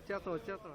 వచ్చేస్తాం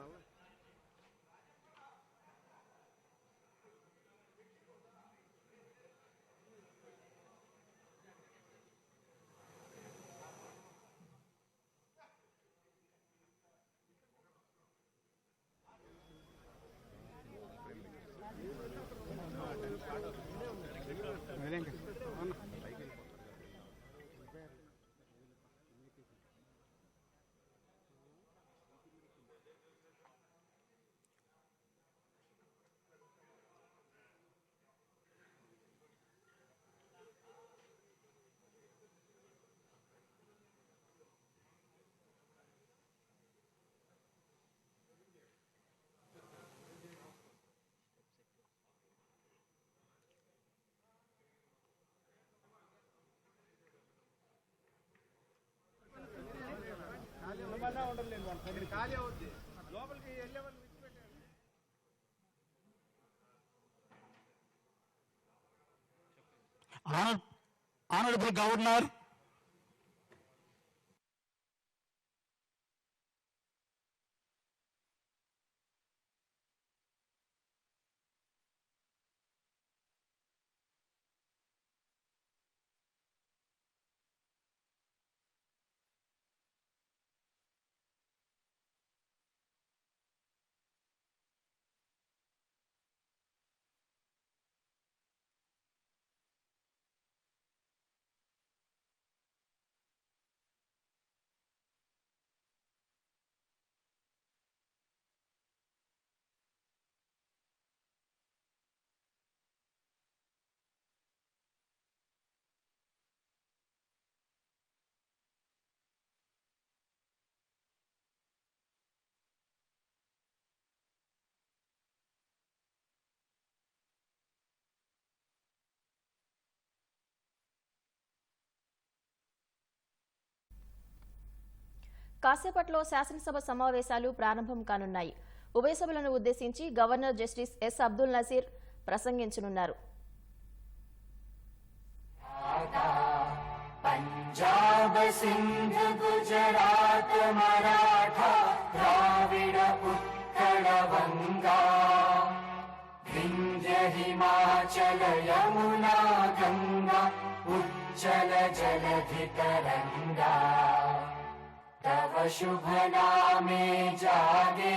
Honorable Governor, కాసేపట్లో శాసనసభ సమావేశాలు ప్రారంభం కానున్నాయి. ఉభయసభలను ఉద్దేశించి governor justice S Abdul Nazir ప్రసంగించనున్నారు. పంజాబ్ సింధ్ గుజరాత్ మరాఠా ద్రావిడ ఉత్కళ వంగా వింధ్య హిమాచల యమునా గంగా ఉజ్జల జలధి తరంగా तव शुभ नामे जागे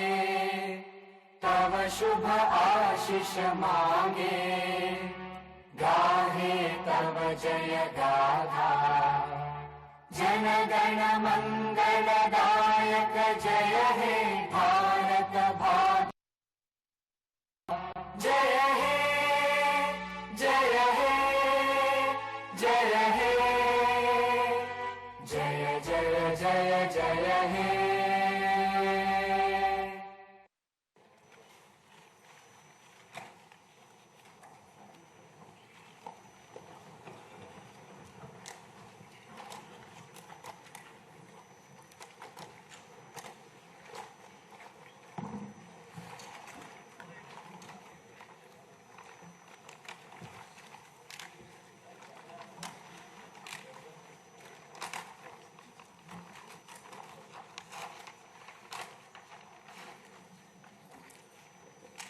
तव शुभ आशीष मांगे गाहे तव जय गाथा जनगण मंगलदायक जय हे भारत भाग्य जय हे जय हे जय हे जय जय जय जय हे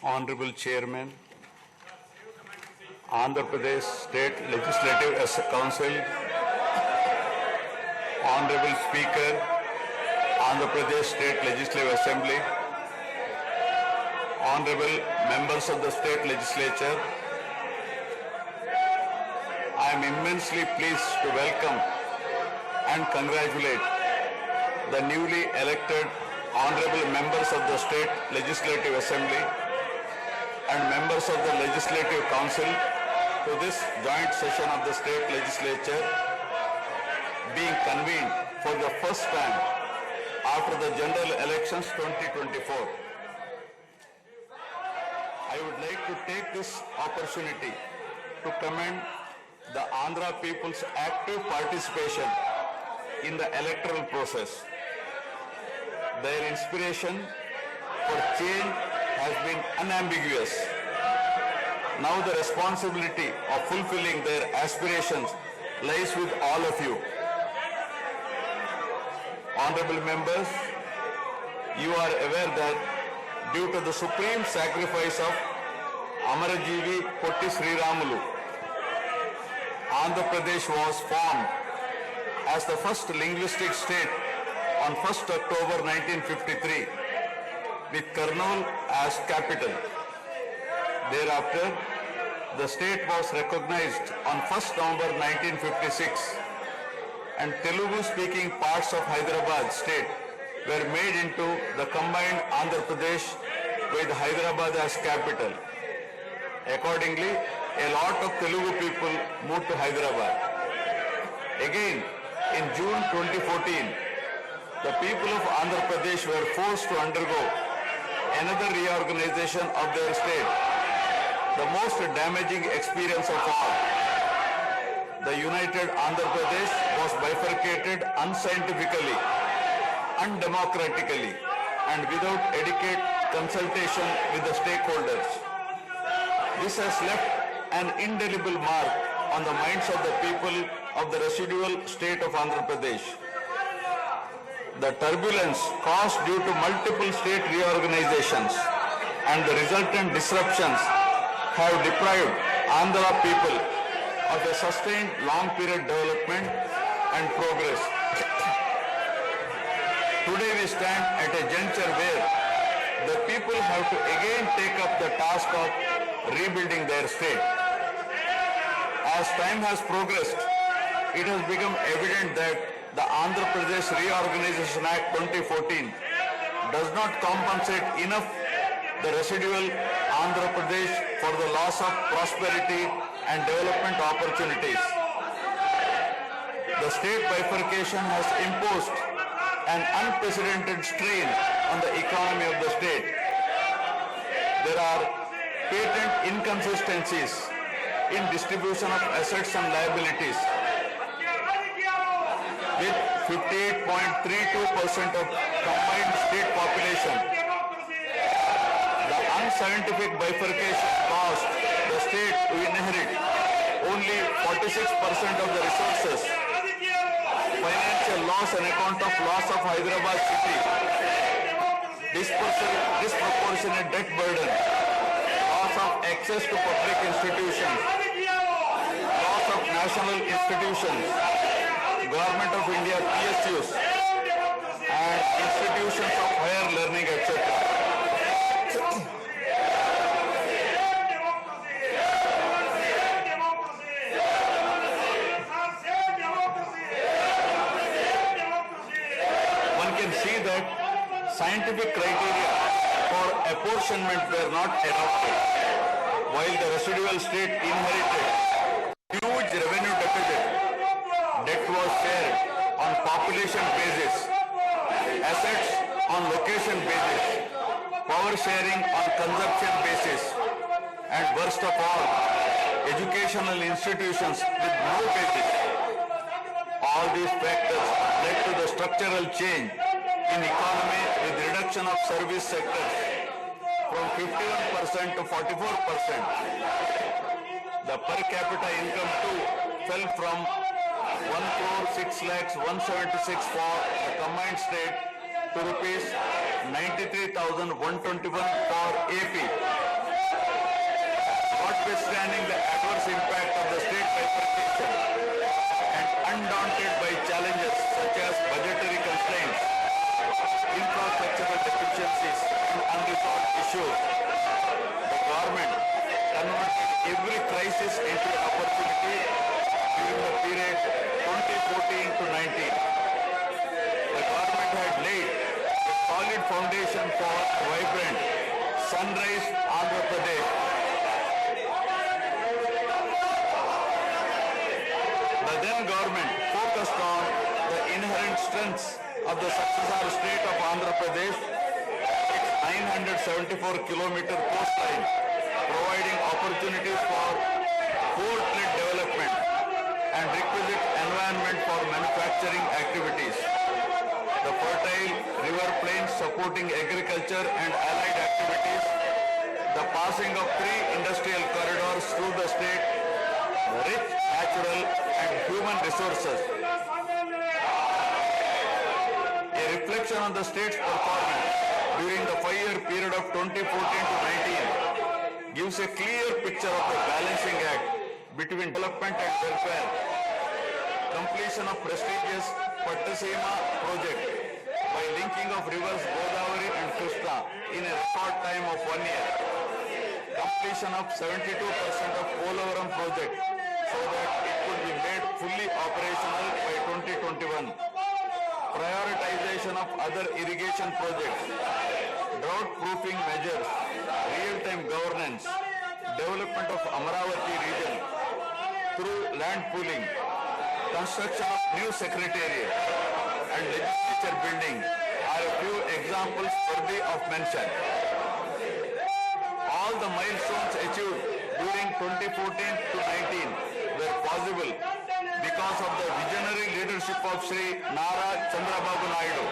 Honorable Chairman, Andhra Pradesh State Legislative Council, Honorable Speaker, Andhra Pradesh State Legislative Assembly, Honorable Members of the State Legislature, I am immensely pleased to welcome and congratulate the newly elected Honorable Members of the State Legislative Assembly and members of the Legislative Council to this joint session of the State Legislature being convened for the first time after the general elections 2024. I would like to take this opportunity to commend the Andhra people's active participation in the electoral process. Their inspiration for change has been unambiguous. Now the responsibility of fulfilling their aspirations lies with all of you. Honorable members, you are aware that due to the supreme sacrifice of Amarajeevi Potti Sriramulu, Andhra Pradesh was formed as the first linguistic state on 1st October 1953 with Kurnool as capital. Thereafter, the state was recognized on 1st November 1956 and Telugu-speaking parts of Hyderabad state were made into the combined Andhra Pradesh with Hyderabad as capital. Accordingly, a lot of Telugu people moved to Hyderabad. Again, in June 2014, the people of Andhra Pradesh were forced to undergo another reorganization of their state, the most damaging experience of all. The united Andhra Pradesh was bifurcated unscientifically, undemocratically, and without adequate consultation with the stakeholders. This has left an indelible mark on the minds of the people of the residual state of Andhra Pradesh. The turbulence caused due to multiple state reorganizations and the resultant disruptions have deprived Andhra people of a sustained long-period development and progress. Today we stand at a juncture where the people have to again take up the task of rebuilding their state. As time has progressed, it has become evident that the Andhra Pradesh Reorganization Act 2014 does not compensate enough the residual Andhra Pradesh for the loss of prosperity and development opportunities. The state bifurcation has imposed an unprecedented strain on the economy of the state. There are patent inconsistencies in distribution of assets and liabilities, with 58.32% of combined state population. The unscientific bifurcation caused the state to inherit only 46% of the resources, financial loss on account of loss of Hyderabad city, disproportionate debt burden, loss of access to public institutions, loss of national institutions, Government of India PSUs, and institutions of higher learning, etc. One can see that scientific criteria for apportionment were not adopted, while the residual state inherited huge revenue deficit. Debt was shared on population basis, assets on location basis, power sharing on consumption basis, and worst of all, educational institutions with no basis. All these factors led to the structural change in economy with reduction of service sectors from 51% to 44%. The per capita income too fell from 1,06,176 for the combined state to rupees 93,121 for AP. Notwithstanding the adverse impact of the state bifurcation and undaunted by challenges such as budgetary constraints, infrastructural deficiencies, and unresolved issues, the government converted every crisis into an opportunity during the period 2014 to 19. The government had laid a solid foundation for vibrant, sunrise Andhra Pradesh. The then government focused on the inherent strengths of the successor state of Andhra Pradesh, its 974-kilometer coastline, providing opportunities for port-led development and requisite environment for manufacturing activities. The fertile river plains supporting agriculture and allied activities, the passing of 3 industrial corridors through the state, the rich natural and human resources. A reflection on the state's performance of 2014 to 19 gives a clear picture of the balancing act between development and welfare. Completion of prestigious Pattasima project by linking of rivers Godavari and Krishna in a record time of 1 year. Completion of 72% of Polavaram project so that it could be made fully operational by 2021. Prioritization of other irrigation projects, drought proofing measures, real-time governance, development of Amaravati region through land pooling, construction of new secretariat and legislature building are a few examples worthy of mention. All the milestones achieved during 2014 to 19 were possible because of the visionary leadership of Sri Nara Chandrababu Naidu,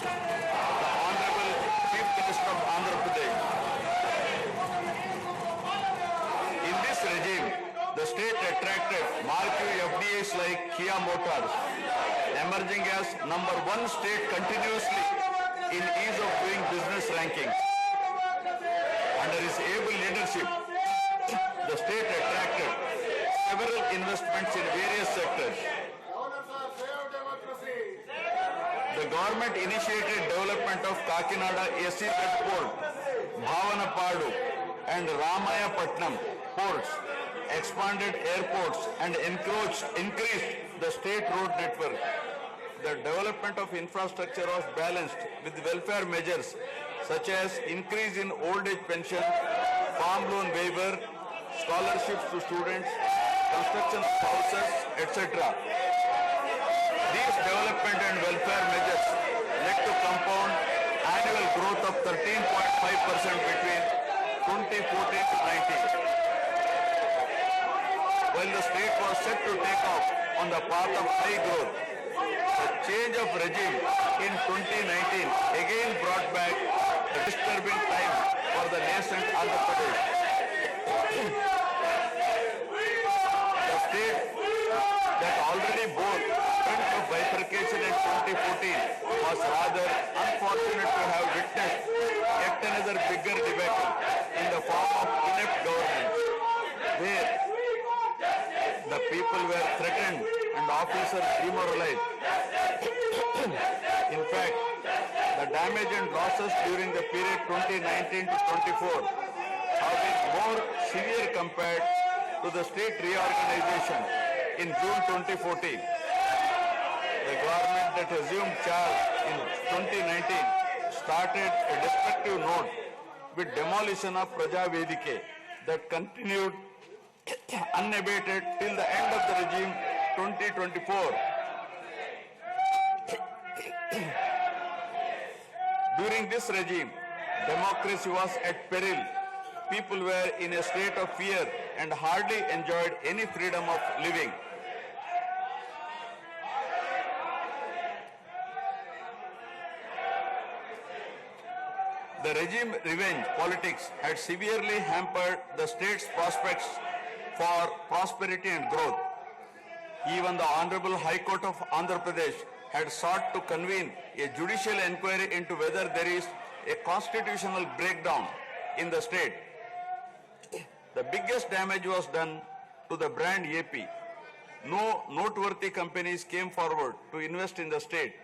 the Honorable Chief Minister of Andhra Pradesh. In this regime, the state attracted marquee FDIs like Kia Motors, emerging as #1 state continuously in ease of doing business rankings. Under his able leadership, the state attracted several investments in various sectors. The government initiated development of Kakinada SEZ Port, Bhavanapadu and Ramayapatnam ports, expanded airports and increased the state road network. The development of infrastructure was balanced with welfare measures such as increase in old age pension, farm loan waiver, scholarships to students, construction of houses, etc. These development and welfare measures led to compound annual growth of 13.5% between 2014 to 19. While the state was set to take off on the path of high growth, the change of regime in 2019 again brought back a disturbing time for the nascent Andhra Pradesh. The state that already bore front of bifurcation in 2014 was rather unfortunate to have witnessed yet another bigger debacle in the form of inept governance, where the people were threatened and officers demoralized. In fact, the damage and losses during the period 2019 to 24 have been more severe compared to the state reorganization in June 2014. The government that assumed charge in 2019 started a destructive note with demolition of Praja Vedike that continued unabated till the end of the regime 2024. During this regime, democracy was at peril. People were in a state of fear and hardly enjoyed any freedom of living. The regime revenge politics had severely hampered the state's prospects for prosperity and growth. Even the Honorable High Court of Andhra Pradesh had sought to convene a judicial inquiry into whether there is a constitutional breakdown in the state. The biggest damage was done to the brand AP. No noteworthy companies came forward to invest in the state.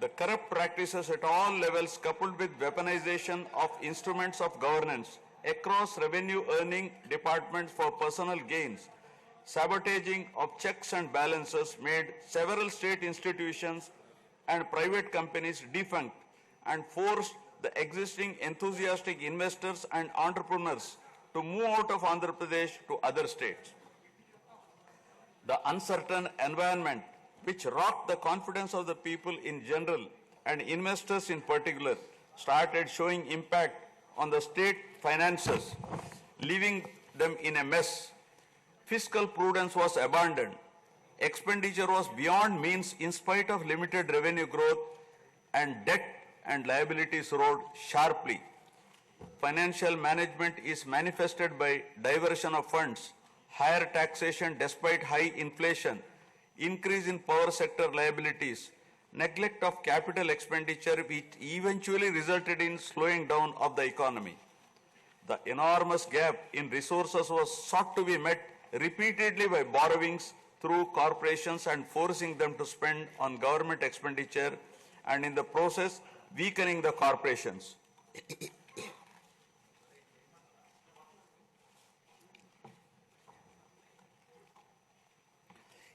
The corrupt practices at all levels, coupled with weaponization of instruments of governance across revenue earning departments for personal gains, sabotaging of checks and balances made several state institutions and private companies defunct and forced the existing enthusiastic investors and entrepreneurs to move out of Andhra Pradesh to other states. The uncertain environment which rocked the confidence of the people in general and investors in particular started showing impact on the state finances, leaving them in a mess. Fiscal prudence was abandoned. Expenditure was beyond means in spite of limited revenue growth, and debt and liabilities rose sharply. Financial management is manifested by diversion of funds, higher taxation despite high inflation, increase in power sector liabilities, neglect of capital expenditure which eventually resulted in slowing down of the economy. The enormous gap in resources was sought to be met repeatedly by borrowings through corporations and forcing them to spend on government expenditure, and in the process weakening the corporations.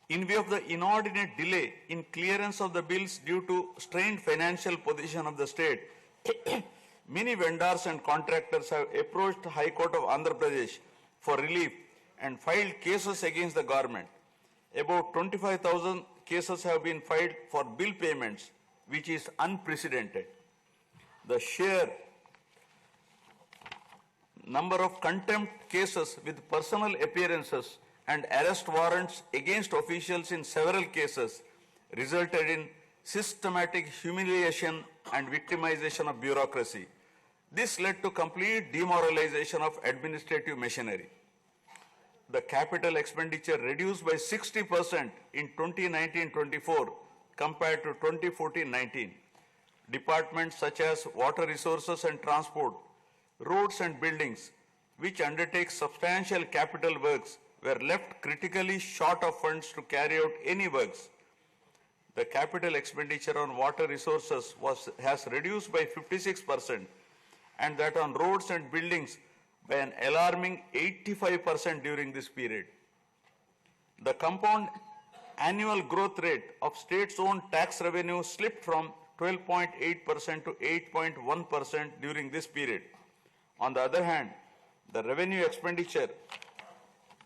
In view of the inordinate delay in clearance of the bills due to strained financial position of the state, many vendors and contractors have approached the High Court of Andhra Pradesh for relief and filed cases against the government. About 25,000 cases have been filed for bill payments, which is unprecedented. The sheer number of contempt cases with personal appearances and arrest warrants against officials in several cases resulted in systematic humiliation and victimization of bureaucracy. This led to complete demoralization of administrative machinery. The capital expenditure reduced by 60% in 2019-24 compared to 2014-19. Departments such as water resources and transport, roads and buildings, which undertake substantial capital works, were left critically short of funds to carry out any works. The capital expenditure on water resources has reduced by 56%, and that on roads and buildings by an alarming 85% during this period. The compound annual growth rate of states-owned tax revenue slipped from 12.8% to 8.1% during this period. On the other hand, the revenue expenditure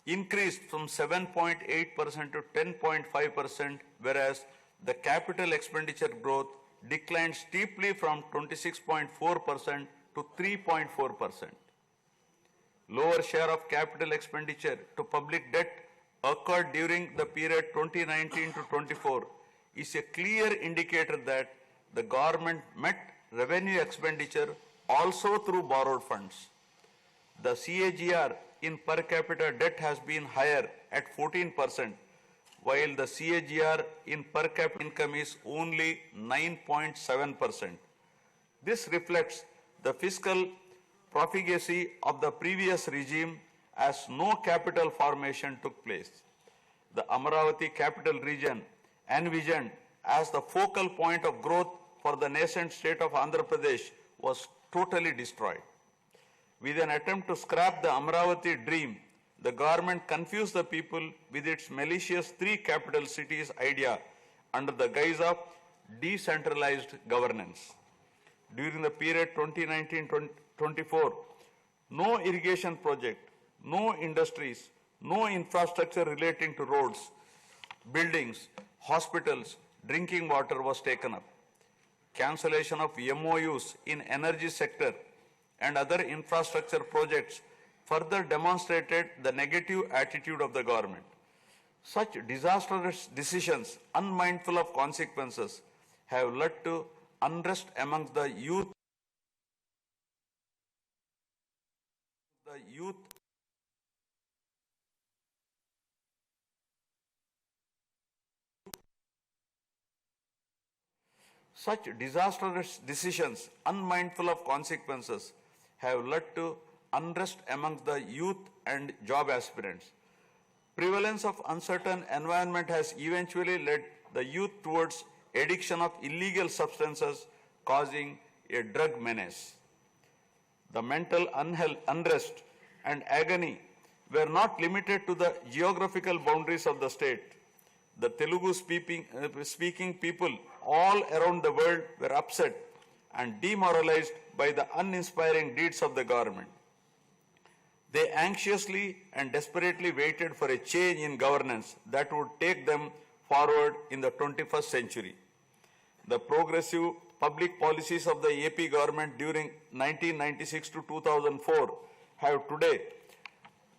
increased from 7.8% to 10.5%, whereas the capital expenditure growth declined steeply from 26.4% to 3.4%. Lower share of capital expenditure to public debt occurred during the period 2019 to 24 is a clear indicator that the government met revenue expenditure also through borrowed funds. The CAGR in per capita debt has been higher at 14%, while the CAGR in per capita income is only 9.7%. This reflects the fiscal profligacy of the previous regime as no capital formation took place. The Amaravati capital region, envisioned as the focal point of growth for the nascent state of Andhra Pradesh, was totally destroyed. With an attempt to scrap the Amaravati dream, the government confused the people with its malicious three capital cities idea under the guise of decentralized governance. During the period 2019-24, no irrigation project, no industries, no infrastructure relating to roads, buildings, hospitals, drinking water was taken up. Cancellation of MOUs in energy sector and other infrastructure projects further demonstrated the negative attitude of the government. Such disastrous decisions, unmindful of consequences, have led to unrest amongst the youth. Such disastrous decisions, unmindful of consequences, have led to unrest amongst the youth and job aspirants. Prevalence of uncertain environment has eventually led the youth towards addiction of illegal substances, causing a drug menace. The mental unrest and agony were not limited to the geographical boundaries of the state. The Telugu speaking people all around the world were upset and demoralized by the uninspiring deeds of the government. They anxiously and desperately waited for a change in governance that would take them forward in the 21st century. The progressive public policies of the AP government during 1996 to 2004 have today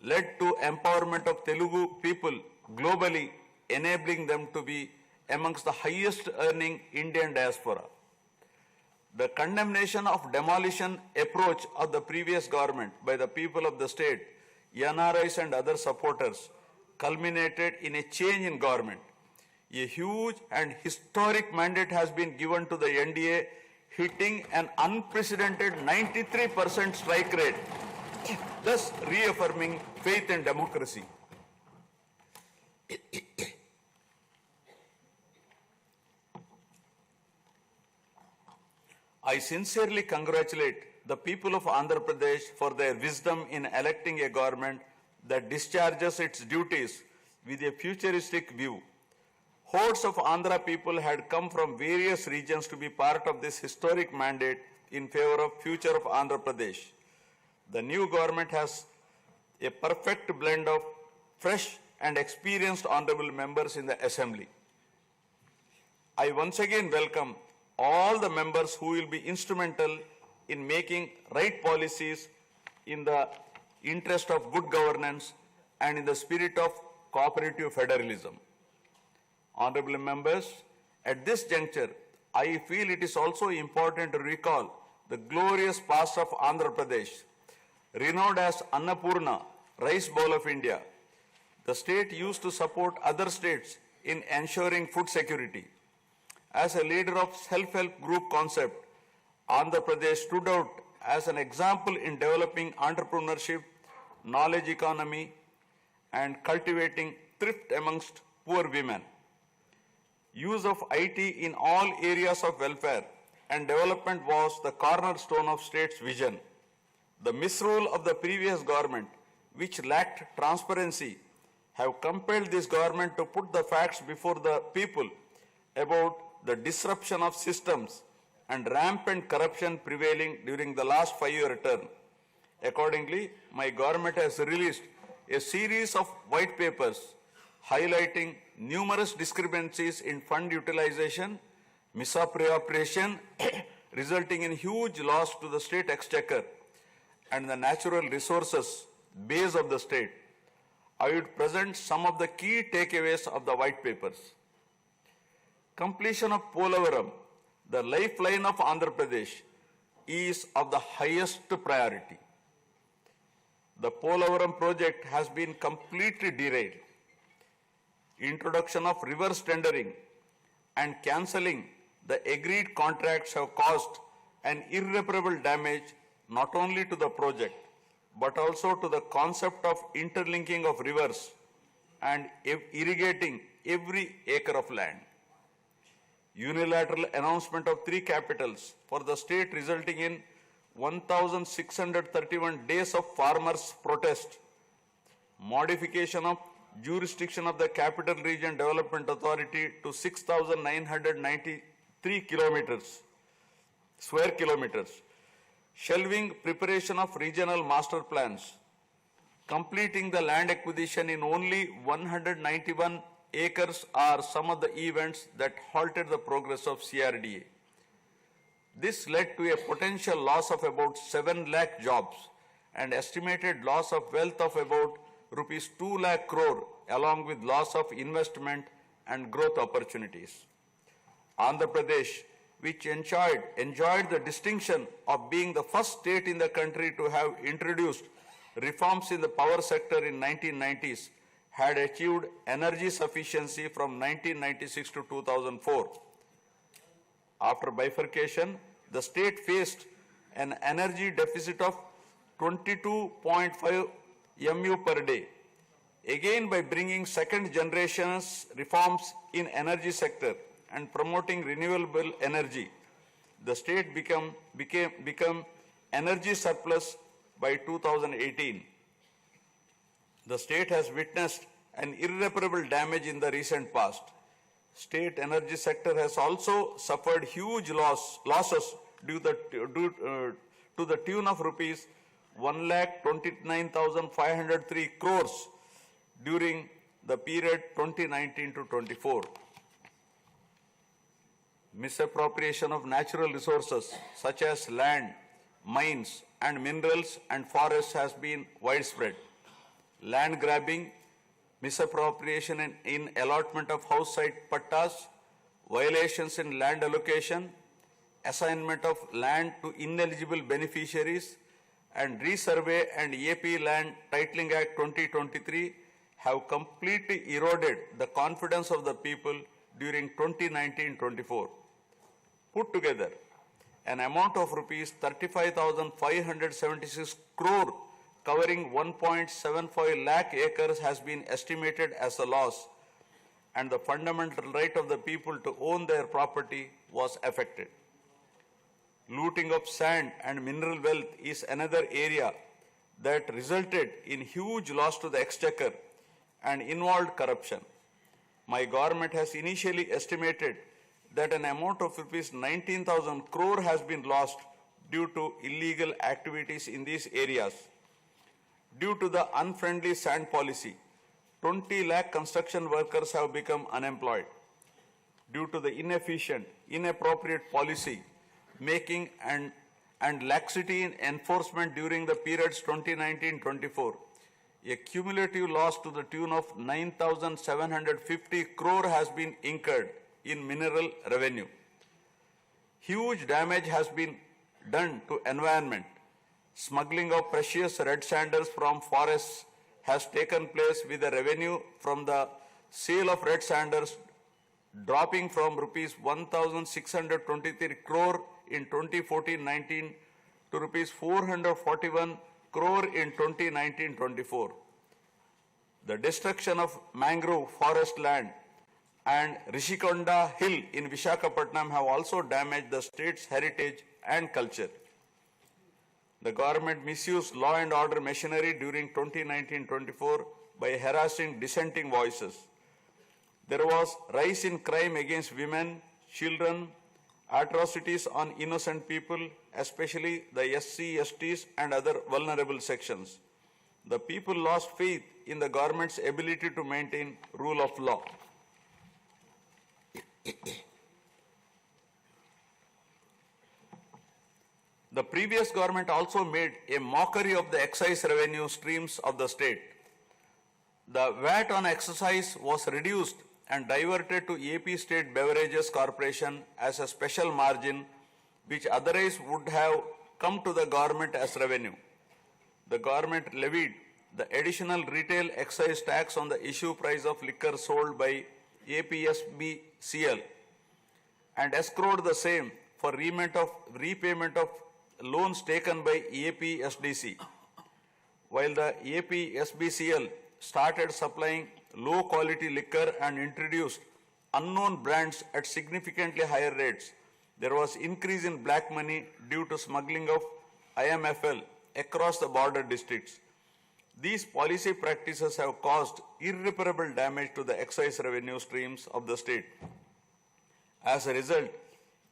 led to empowerment of Telugu people globally, enabling them to be amongst the highest earning Indian diaspora. The condemnation of demolition approach of the previous government by the people of the state, NRIs and other supporters, culminated in a change in government. A huge and historic mandate has been given to the NDA, hitting an unprecedented 93% strike rate, thus reaffirming faith in democracy. I sincerely congratulate the people of Andhra Pradesh for their wisdom in electing a government that discharges its duties with a futuristic view. Hordes of Andhra people had come from various regions to be part of this historic mandate in favor of future of Andhra Pradesh. The new government has a perfect blend of fresh and experienced honorable members in the assembly. I once again welcome all the members who will be instrumental in making right policies in the interest of good governance and in the spirit of cooperative federalism. Honorable members, at this juncture, I feel it is also important to recall the glorious past of Andhra Pradesh, renowned as Annapurna, rice bowl of India. The state used to support other states in ensuring food security. As a leader of self-help group concept, Andhra Pradesh stood out as an example in developing entrepreneurship, knowledge economy, and cultivating thrift amongst poor women. Use of IT in all areas of welfare and development was the cornerstone of state's vision. The misrule of the previous government, which lacked transparency, have compelled this government to put the facts before the people about the disruption of systems and rampant corruption prevailing during the last 5-year term. Accordingly, my government has released a series of white papers highlighting numerous discrepancies in fund utilization, misappropriation, resulting in huge loss to the state exchequer and the natural resources base of the state. I would present some of the key takeaways of the white papers. Completion of Polavaram, the lifeline of Andhra Pradesh, is of the highest priority. The Polavaram project has been completely derailed. Introduction of reverse tendering and cancelling the agreed contracts have caused an irreparable damage not only to the project but also to the concept of interlinking of rivers and irrigating every acre of land. Unilateral announcement of 3 capitals for the state resulting in 1,631 days of farmers' protest. Modification of jurisdiction of the Capital Region Development Authority to 6,993 square kilometers. Shelving preparation of regional master plans. Completing the land acquisition in only 191 acres are some of the events that halted the progress of CRDA. This led to a potential loss of about 7 lakh jobs and estimated loss of wealth of about rupees 2 lakh crore along with loss of investment and growth opportunities. Andhra Pradesh, which enjoyed the distinction of being the first state in the country to have introduced reforms in the power sector in 1990s, had achieved energy sufficiency from 1996 to 2004. After bifurcation, the state faced an energy deficit of 22.5 MU per day. Again, by bringing second generation's reforms in energy sector and promoting renewable energy, the state became energy surplus by 2018. The state has witnessed an irreparable damage in the recent past. State energy sector has also suffered huge losses due to the tune of rupees 1,29,503 crores during the period 2019 to 24. Misappropriation of natural resources such as land, mines and minerals and forests has been widespread. Land grabbing, misappropriation in allotment of house site pattas, violations in land allocation, assignment of land to ineligible beneficiaries, and resurvey and AP Land Titling Act 2023 have completely eroded the confidence of the people during 2019-24. Put together, an amount of rupees 35,576 crore covering 1.75 lakh acres has been estimated as a loss, and the fundamental right of the people to own their property was affected. Looting of sand and mineral wealth is another area that resulted in huge loss to the exchequer and involved corruption. My government has initially estimated that an amount of rupees 19,000 crore has been lost due to illegal activities in these areas. Due to the unfriendly sand policy, 20 lakh construction workers have become unemployed. Due to the inefficient, inappropriate policy making and laxity in enforcement during the periods 2019-24, a cumulative loss to the tune of 9,750 crore has been incurred in mineral revenue. Huge damage has been done to environment. Smuggling of precious red sanders from forests has taken place, with the revenue from the sale of red sanders dropping from rupees 1,623 crore in 2014-19 to rupees 441 crore in 2019-24. The destruction of mangrove forest land and Rishikonda Hill in Visakhapatnam have also damaged the state's heritage and culture. The government misused law and order machinery during 2019-24 by harassing dissenting voices. There was rise in crime against women, children, atrocities on innocent people, especially the SC, STs and other vulnerable sections. The people lost faith in the government's ability to maintain rule of law. The previous government also made a mockery of the excise revenue streams of the state. The VAT on excise was reduced and diverted to AP State Beverages Corporation as a special margin, which otherwise would have come to the government as revenue. The government levied the additional retail excise tax on the issue price of liquor sold by APSBCL and escrowed the same for repayment of loans taken by APSDC. While the APSBCL started supplying low quality liquor and introduced unknown brands at significantly higher rates, there was increase in black money due to smuggling of IMFL across the border districts. These policy practices have caused irreparable damage to the excise revenue streams of the state. As a result,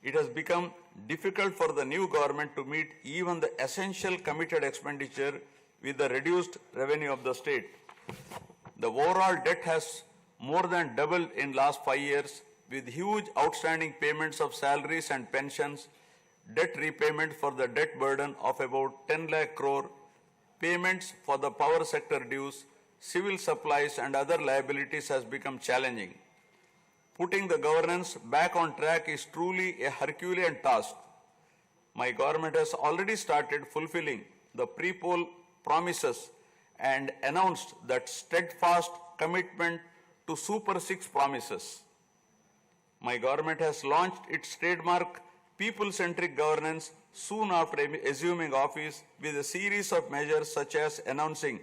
it has become difficult for the new government to meet even the essential committed expenditure with the reduced revenue of the state. The overall debt has more than doubled in last 5 years, with huge outstanding payments of salaries and pensions, debt repayment for the debt burden of about 10 lakh crore, payments for the power sector dues, civil supplies and other liabilities has become challenging. Putting the governance back on track is truly a Herculean task. My government has already started fulfilling the pre-poll promises and announced that steadfast commitment to Super 6 promises. My government has launched its trademark people-centric governance soon after assuming office, with a series of measures such as announcing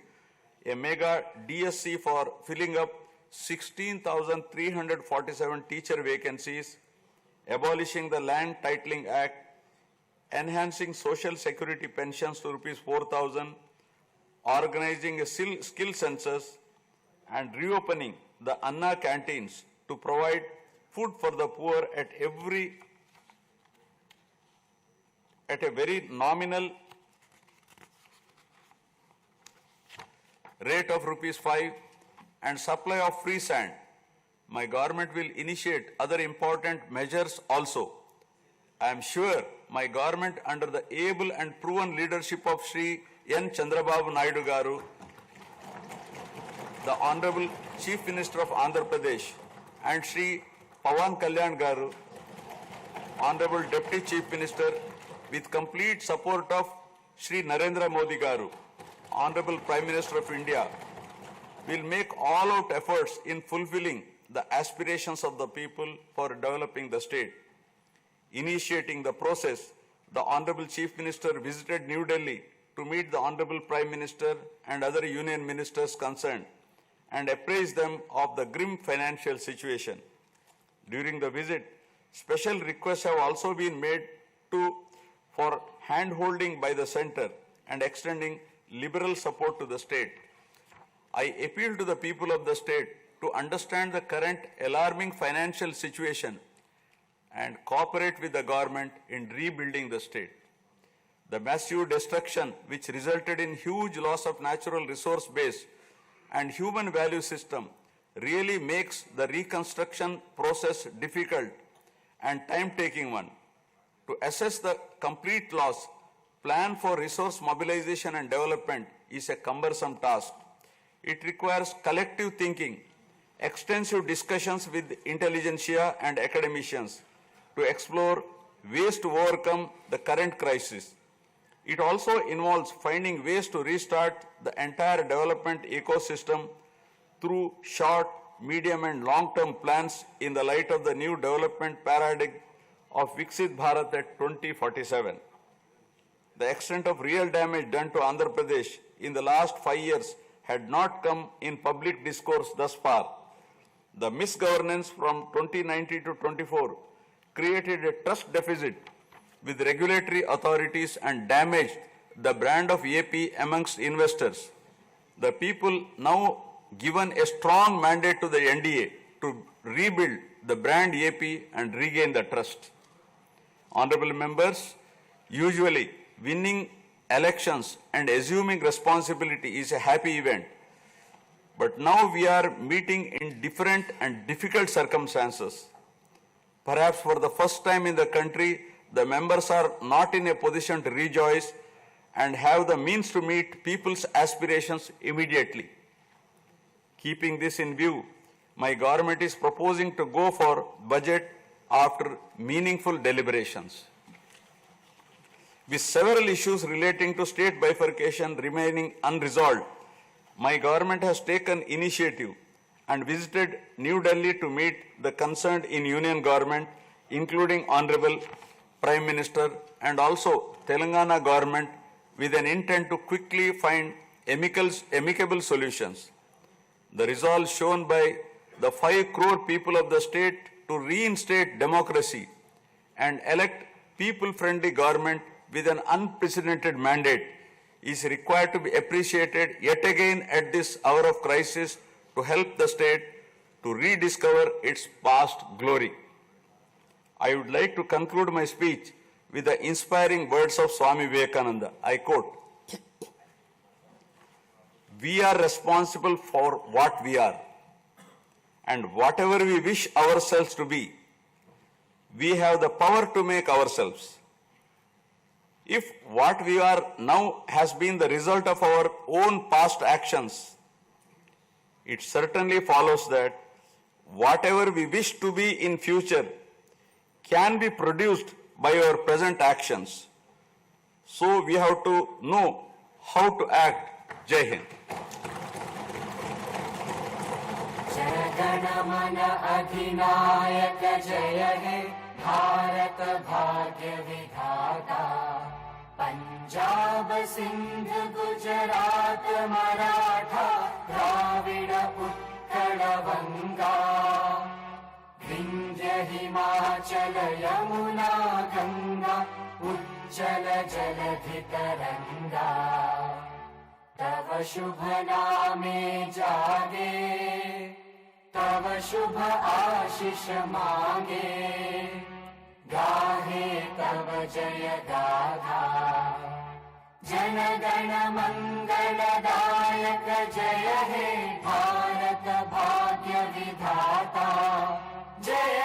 a mega DSC for filling up 16,347 teacher vacancies, abolishing the Land Titling Act, enhancing social security pensions to rupees 4,000, organizing a skill census, and reopening the Anna canteens to provide food for the poor at a very nominal rate of rupees 5, and supply of free sand. My government will initiate other important measures also. I am sure my government, under the able and proven leadership of Shri N. Chandrababu Naidu Garu, the Honorable Chief Minister of Andhra Pradesh, and Shri Pawan Kalyan Garu, Honorable Deputy Chief Minister, with complete support of Shri Narendra Modi Garu, Honorable Prime Minister of India, will make all-out efforts in fulfilling the aspirations of the people for developing the state. Initiating the process, the Honorable Chief Minister visited New Delhi to meet the Honorable Prime Minister and other union ministers concerned and apprise them of the grim financial situation. During the visit, special requests have also been made for hand-holding by the centre and extending liberal support to the state. I appeal to the people of the state to understand the current alarming financial situation and cooperate with the government in rebuilding the state. The massive destruction which resulted in huge loss of natural resource base and human value system really makes the reconstruction process difficult and time-taking one. To assess the complete loss, plan for resource mobilization and development is a cumbersome task. It requires collective thinking, extensive discussions with intelligentsia and academicians to explore ways to overcome the current crisis. It also involves finding ways to restart the entire development ecosystem through short, medium and long-term plans in the light of the new development paradigm of Viksit Bharat at 2047. The extent of real damage done to Andhra Pradesh in the last 5 years had not come in public discourse thus far. The misgovernance from 2019 to 24 created a trust deficit with regulatory authorities and damaged the brand of AP amongst investors. The people now given a strong mandate to the NDA to rebuild the brand AP and regain the trust. Honorable members, usually winning elections and assuming responsibility is a happy event. But now we are meeting in different and difficult circumstances. Perhaps for the first time in the country, the members are not in a position to rejoice and have the means to meet people's aspirations immediately. Keeping this in view, my government is proposing to go for budget after meaningful deliberations. With several issues relating to state bifurcation remaining unresolved, my government has taken initiative and visited New Delhi to meet the concerned in union government, including Honorable Prime Minister and also Telangana government, with an intent to quickly find amicable solutions. The resolve shown by the 5 crore people of the state to reinstate democracy and elect people-friendly government with an unprecedented mandate is required to be appreciated yet again at this hour of crisis to help the state to rediscover its past glory. I would like to conclude my speech with the inspiring words of Swami Vivekananda. I quote, "We are responsible for what we are, and whatever we wish ourselves to be, we have the power to make ourselves. If what we are now has been the result of our own past actions, it certainly follows that whatever we wish to be in future can be produced by our present actions. So we have to know how to act." Jai Hind. जय गण मन अधिनायक जय हे भारत भाग्य विधाता। पंजाब सिंध गुजरात मराठा द्राविड उत्कल बंगा विंध्य हिमाचल यमुना गंगा उज्जल जलधि तरंगा। तव शुभ नामे जागे तव शुभ आशीष मांगे गाहे तव जय गाथा। जन गण मंगलदायक जय हे भारत भाग्य विधाता। जय